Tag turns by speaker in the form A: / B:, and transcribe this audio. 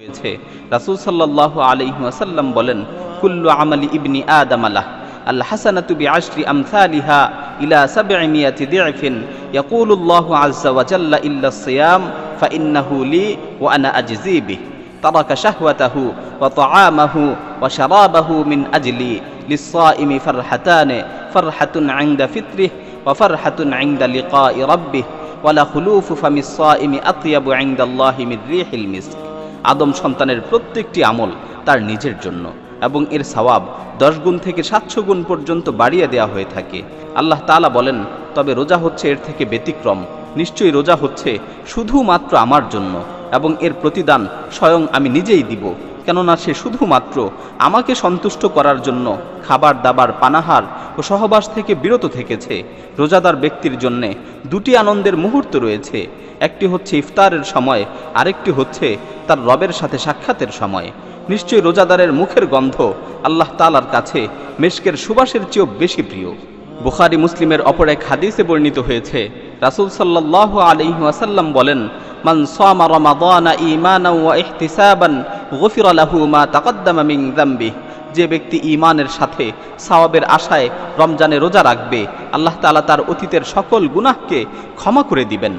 A: হয়েছে রাসূল সাল্লাল্লাহু আলাইহি ওয়াসাল্লাম বলেন, কুল্লু আমালি ইবনি আদম আলাহ আল হাসানাতু বিআশরি আমসালিহা ইলা 700 দি'ফিন ইয়াকুলুল্লাহু আযজা ওয়া জাল্লা ইল্লা সিয়াম ফাইন্নাহু লি ওয়া আনা আজজি বিহি তারাকা শাহওয়াতাহু ওয়া তাআমাহু ওয়া শারাবাহু মিন আজলি লিস-সাইমি ফারহাতান ফারহাতুন 'ইনদা ফিত্রিহি ওয়া ফারহাতুন 'ইনদা লিকাই রাব্বিহি ওয়া লা খুলুফু ফামিস সাইমি আতয়াবু 'ইনদাল্লাহি মির রিহিল মিস্ক। আদম সন্তানের প্রত্যেকটি আমল তার নিজের জন্য এবং এর সওয়াব 10 গুণ থেকে 700 গুণ পর্যন্ত বাড়িয়ে দেওয়া হয়ে থাকে। আল্লাহ তাআলা বলেন, তবে রোজা হচ্ছে এর থেকে ব্যতিক্রম। নিশ্চয়ই রোজা হচ্ছে শুধুমাত্র আমার জন্য এবং এর প্রতিদান স্বয়ং আমি নিজেই দিব, কেননা সে শুধুমাত্র আমাকে সন্তুষ্ট করার জন্য খাবার দাবার পানাহার ও সহবাস থেকে বিরত থেকেছে। রোজাদার ব্যক্তির জন্য দুটি আনন্দের মুহূর্ত রয়েছে, একটি হচ্ছে ইফতারের সময়, আরেকটি হচ্ছে তার রবের সাথে সাক্ষাতের সময়। নিশ্চয়ই রোজাদারের মুখের গন্ধ আল্লাহ তাআলার কাছে মেশকের সুবাসের চেয়েও বেশি প্রিয়। বুখারী মুসলিমের অপর এক হাদিসে বর্ণিত হয়েছে, রাসূল সাল্লাল্লাহু আলাইহি ওয়াসাল্লাম বলেন, মান সামা রমাদানা ঈমানান ওয়া ইহতিসাবান গুফিরা লাহু মা তাকদ্দামা মিন যামবিহি। যে ব্যক্তি ঈমানের সাথে সওয়াবের আশায় রমজানে রোজা রাখবে, আল্লাহ তাআলা তার অতীতের সকল গুনাহকে ক্ষমা করে দিবেন।